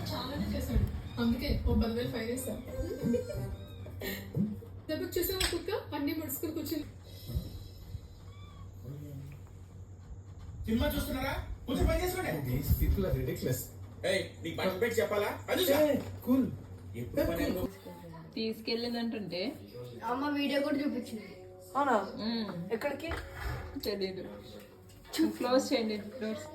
చాలానే చేశాడు, అందుకే ఓ 10,000 ఫైన్ వేస్తాను. దెబ్బకు చూసావా కుక్క అన్ని ముడుచుకుని కూర్చుని. సినిమా చూస్తున్నారా? కొంచెం పని చేసుకోండి. These people are ridiculous. ఏయ్, నీకు బట్టలు పెట్టి చెప్పాలా? అది Hey, cool. ఎప్పుడు పని అయిందో? తీసుకెళ్ళిందంటుంటే అమ్మ వీడియో కూడా చూపించింది. అవునా? ఎక్కడికి? తెలీదు. క్లోజ్ చేయండి డోర్స్.